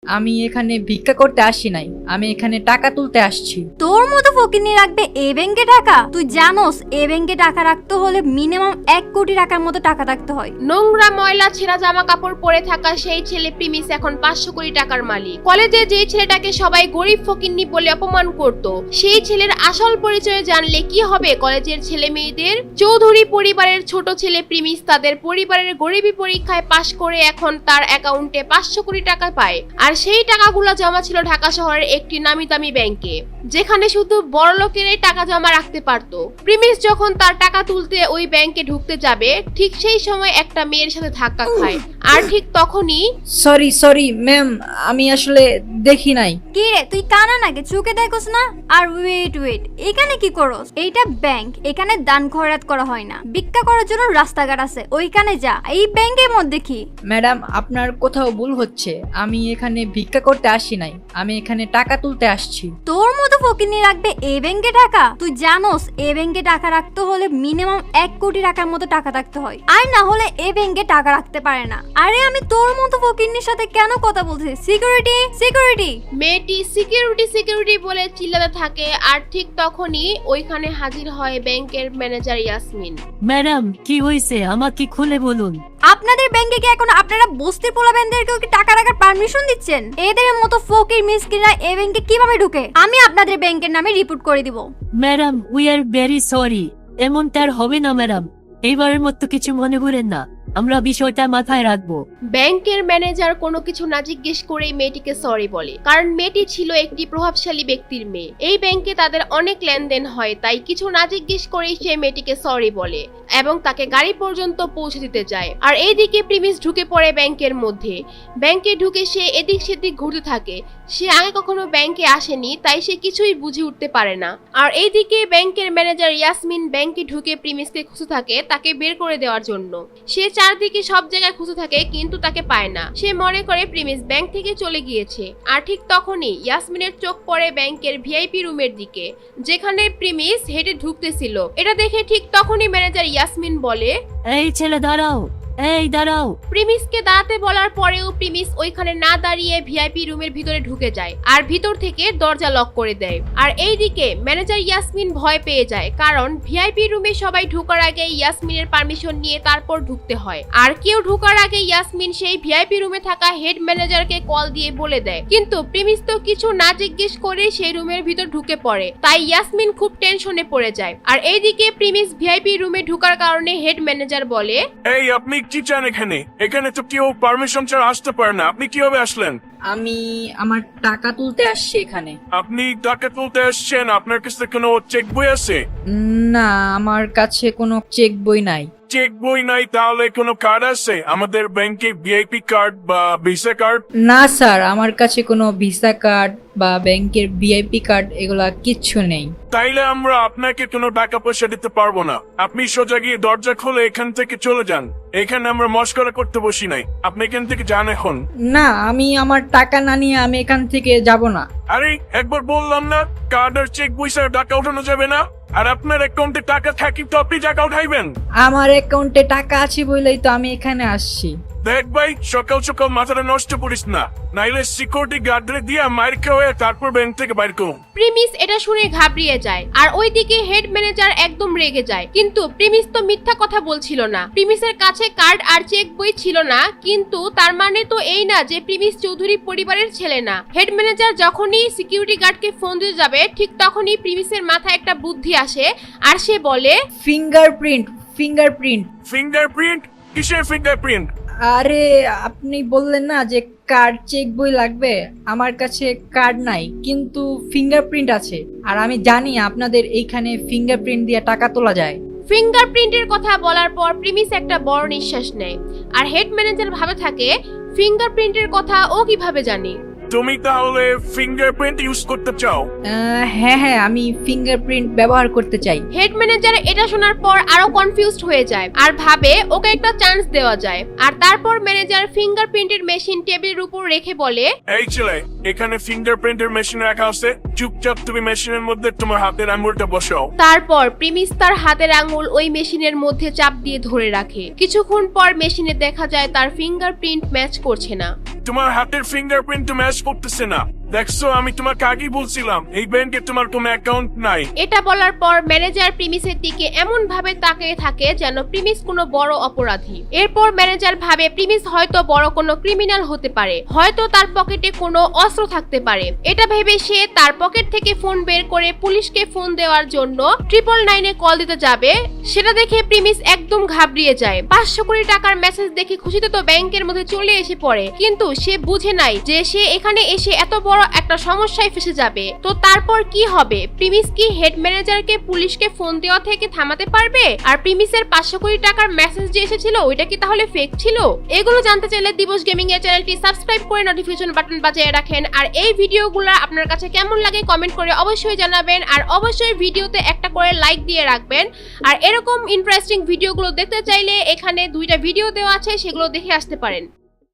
আমি এখানে ভিক্ষা করতে আসি নাই, আমি এখানে টাকা তুলতে আসছি। তোর মতো ফকিনি রাখবে এই ব্যাংকে টাকা? তুই জানোস এই ব্যাংকে টাকা রাখতে হলে মিনিমাম 1 কোটি টাকার মতো টাকা রাখতে হয়। নোংরা ময়লা ছেঁড়া জামা কাপড় পরে থাকা সেই ছেলে প্রিমিস এখন 500 কোটি টাকার মালিক। কলেজে যে ছেলেটাকে সবাই গরিব ফকিন্নি বলে অপমান করত, সেই ছেলের আসল পরিচয় জানলে কি হবে কলেজের ছেলে মেয়েদের? চৌধুরী পরিবারের ছোট ছেলে প্রিমিস তাদের পরিবারের গরিবী পরীক্ষায় পাশ করে এখন তার অ্যাকাউন্টে 500 কোটি টাকা পায়। আর সেই টাকাগুলো জমা ছিল ঢাকা শহরের একটি নামি দামি ব্যাংকে, যেখানে শুধু বড় লোকেরাই টাকা জমা রাখতে পারত। প্রিমিস যখন তার টাকা তুলতে ওই ব্যাংকে ঢুকতে যাবে, ঠিক সেই সময় একটা মেয়ের সাথে ধাক্কা খায়। আর ঠিক তখনই সরি ম্যাম, আমি আসলে দেখি নাই। কি রে, তুই কানা নাকি? চোখে দেখোস না? আর ওয়েট এখানে কি করস? এইটা ব্যাংক, এখানে দান খয়রাত করা হয় না। ভিক্ষা করার জন্য রাস্তাঘাট আছে, ওইখানে যা। এই ব্যাংকের মধ্যে কি? ম্যাডাম, আপনার কোথাও ভুল হচ্ছে। আমি এখানে ভিক্ষা করতে আসি নাই, আমি এখানে টাকা তুলতে আসছি। তোর মতো ফকিনি রাখবে এই ব্যাংকে টাকা? তুই জানোস এই ব্যাংকে টাকা রাখতে হলে মিনিমাম 1 কোটি টাকার মতো টাকা রাখতে হয়, আর না হলে এই ব্যাংকে টাকা রাখতে পারে না। আরে আমি তোর মতো ফকিনির সাথে কেন কথা বলছি? সিকিউরিটি। মেয়েটি সিকিউরিটি বলে চিল্লাতে থাকে। আর ঠিক তখনই ওইখানে হাজির হয় ব্যাংকের ম্যানেজার ইয়াসমিন। ম্যাডাম, কি হয়েছে আমাকে খুলে বলুন। আপনাদের ব্যাংকে কি এখন আপনারা বস্তির পোলাবেনদেরকেও কি টাকা রাখার পারমিশন দিচ্ছেন? এদের মতো ফকির মিসকিনরা এই ব্যাংকে কিভাবে ঢুকে? আমি আপনাদের ব্যাংকের নামে রিপোর্ট করে দিব। Madam, we are very sorry. এমনটা আর হবে না ম্যাডাম, এইবারের মতো কিছু মনে করেন না, আমরা বিষয়টা মাথায় রাখবো। ব্যাংকের ম্যানেজার কোনো কিছু না জিজ্ঞেস করেই মেয়েটিকে সরি বলে, কারণ মেয়েটি ছিল একটি প্রভাবশালী ব্যক্তির মেয়ে। এই ব্যাংকে তাদের অনেক লেনদেন হয়, তাই কিছু না জিজ্ঞেস করেই সে মেয়েটিকে সরি বলে এবং তাকে গাড়ি পর্যন্ত পৌঁছে দিতে যায়। আর এইদিকে প্রিমিস ঢুকে পড়ে ব্যাংকের মধ্যে। ব্যাংকে ঢুকে সে এদিক সেদিক ঘুরতে থাকে। সে আগে কখনো ব্যাংকে আসেনি, তাই সে কিছুই বুঝে উঠতে পারে না। আর এইদিকে ব্যাংকের ম্যানেজার ইয়াসমিন ব্যাংকে ঢুকে প্রিমিসকে খুঁজে থাকে তাকে বের করে দেওয়ার জন্য। সে চারদিকে সব জায়গায় খুঁজে থাকে কিন্তু তাকে পায় না। সে মনে করে প্রিমিস ব্যাংক থেকে চলে গিয়েছে। আর ঠিক তখনই ইয়াসমিনের চোখ পড়ে ব্যাংকের ভিআইপি রুমের দিকে, যেখানে প্রিমিস হেঁটে ঢুকতেছিল। এটা দেখে ঠিক তখনই ম্যানেজার ইয়াসমিন বলে, এই ছেলে দাঁড়াও, দাঁড়াও। প্রিমিসকে দাঁড়াতে বলার পরেও প্রিমিস ওইখানে না দাঁড়িয়ে ভিআইপি রুমের ভিতরে ঢুকে যায় আর ভিতর থেকে দরজা লক করে দেয়। আর এইদিকে ম্যানেজার ইয়াসমিন ভয় পেয়ে যায়, কারণ ভিআইপি রুমে সবাই ঢোকার আগে ইয়াসমিনের পারমিশন নিয়ে তারপর ঢুকতে হয়। আর কেউ ঢোকার আগে ইয়াসমিন সেই ভিআইপি রুমে থাকা হেড ম্যানেজারকে কল দিয়ে বলে দেয়, কিন্তু প্রিমিস তো কিছু না জিজ্ঞেস করে সেই রুমের ভিতর ঢুকে পড়ে। তাই ইয়াসমিন খুব টেনশনে পড়ে যায়। আর এইদিকে প্রিমিস ভিআইপি রুমে ঢোকার কারণে হেড ম্যানেজার বলে, এই আপনি কি চান এখানে তো কেউ পারমিশন ছাড়া আসতে পারে না, আপনি কিভাবে আসলেন? আমি আমার টাকা তুলতে আসছি এখানে। আপনি টাকা তুলতে আসছেন, আপনার কাছে কোনো চেক বই আছে? না, আমার কাছে কোনো চেক বই নাই। চেক বই নাই, তাহলে কোনো কার্ড আছে আমাদের ব্যাংকে, ভিআইপি কার্ড বা ভিসা কার্ড? না স্যার, আমার কাছে কোনো ভিসা কার্ড বা ব্যাংকের ভিআইপি কার্ড এগুলা কিচ্ছু নেই। তাইলে আমরা আপনাকে কোনো টাকা পয়সা দিতে পারবো না। আপনি সোজা গিয়ে দরজা খুলে এখান থেকে চলে যান। এখানে আমরা মস্করা করতে বসি নাই, আপনি এখান থেকে যান এখন। না, আমি আমার টাকা না নিয়ে আমি এখান থেকে যাব না। আরে একবার বললাম না, কার্ড আর চেক বই ছাড়া টাকা উঠানো যাবে না। আর আপনার অ্যাকাউন্টে টাকা থাকি তো আপনি টাকা উঠাইবেন। আমার অ্যাকাউন্টে টাকা আছে বলেই তো আমি এখানে আসছি। দেখ ভাই, সকাল সকাল মাথাটা নষ্ট করিস না, নাইলে সিকিউরিটি গার্ডরে দিয়ে মার খাওয়া তারপর ব্যাংক থেকে বাইর করুন। প্রিমিস এটা শুনে ঘাবড়িয়ে যায়। আর ওইদিকে হেড ম্যানেজার একদম রেগে যায়, কিন্তু প্রিমিস তো মিথ্যা কথা বলছিল না। প্রিমিসের কাছে কার্ড আর চেক বই ছিল না, কিন্তু তার মানে তো এই না যে প্রিমিস চৌধুরী পরিবারের ছেলে না। হেড ম্যানেজার যখনই সিকিউরিটি গার্ডকে ফোন দিতে যাবে, ঠিক তখনই প্রিমিসের মাথায় একটা বুদ্ধি আসে আর সে বলে, ফিঙ্গারপ্রিন্ট। ফিঙ্গারপ্রিন্ট? কিসের ফিঙ্গারপ্রিন্ট? আরে আপনি বললেন না যে কার্ড চেক বই লাগবে, আমার কাছে কার্ড নাই কিন্তু ফিঙ্গারপ্রিন্ট আছে। আর আমি জানি আপনাদের এইখানে ফিঙ্গারপ্রিন্ট দিয়ে টাকা তোলা যায়। ফিঙ্গারপ্রিন্টের কথা বলার পর প্রিমিস একটা বড় নিঃশ্বাস নেয়। আর হেড ম্যানেজার ভাবে থাকে, ফিঙ্গারপ্রিন্টের কথা ও কিভাবে জানে? তুমি তাহলে ফিঙ্গারপ্রিন্ট ইউজ করতে চাও? হ্যাঁ, আমি ফিঙ্গারপ্রিন্ট ব্যবহার করতে চাই। হেড ম্যানেজার এটা শোনার পর আরো কনফিউজড হয়ে যায় আর ভাবে ওকে একটা চান্স দেওয়া যায়। আর তারপর ম্যানেজার ফিঙ্গারপ্রিন্টের মেশিন টেবিলের উপর রেখে বলে, এই ছেলে, এখানে ফিঙ্গারপ্রিন্টের মেশিন রাখা আছে, চুপচাপ তুমি মেশিনের মধ্যে তোমার হাতের আঙুলটা বসাও। তারপর প্রিমিস তার হাতের আঙুল ওই মেশিনের মধ্যে চাপ দিয়ে ধরে রাখে। কিছুক্ষণ পর মেশিনে দেখা যায় তার ফিঙ্গারপ্রিন্ট ম্যাচ করছে না। তোমার হাতের ফিঙ্গারপ্রিন্ট তো ম্যাচ করতেছে না। দেখছো, আমি তোমাকে আগেই বলছিলাম এই ব্যাংকে তোমার কোনো অ্যাকাউন্ট নাই। এটা বলার পর ম্যানেজার প্রিমিসের দিকে এমন ভাবে তাকিয়ে থাকে যেন প্রিমিস কোনো বড় অপরাধী। এরপর ম্যানেজার ভাবে প্রিমিস হয়তো বড় কোনো ক্রিমিনাল হতে পারে, হয়তো তার পকেটে কোনো অস্ত্র থাকতে পারে। এটা ভেবে সে তার পকেট থেকে ফোন বের করে পুলিশকে ফোন দেওয়ার জন্য 999-এ কল দিতে যাবে। সেটা দেখে প্রিমিস একদম ঘাবড়িয়ে যায়। 500 কোটি টাকার মেসেজ দেখে খুশিতে তো ব্যাংকের মধ্যে চলে এসে পড়ে, কিন্তু সে বুঝে নাই যে সে এখানে এসে এত বড় একটা সমস্যায় ফেসে যাবে। তো তারপর কি হবে? প্রিমিস কি হেড ম্যানেজারকে পুলিশকে ফোন দেওয়া থেকে থামাতে পারবে? আর প্রিমিসের 500 কোটি টাকার মেসেজ যে এসেছিল ওইটা কি তাহলে ফেক ছিল? এগুলো জানতে চাইলে দিবস গেমিং এর চ্যানেলটি সাবস্ক্রাইব করে নোটিফিকেশন বাটন বাজিয়ে রাখেন। আর এই ভিডিওগুলো আপনার কাছে কেমন লাগে কমেন্ট করে অবশ্যই জানাবেন। আর অবশ্যই ভিডিওতে একটা করে লাইক দিয়ে রাখবেন। আর এরকম ইন্টারেস্টিং ভিডিওগুলো দেখতে চাইলে এখানে 2টা ভিডিও দেওয়া আছে, সেগুলো দেখে আসতে পারেন।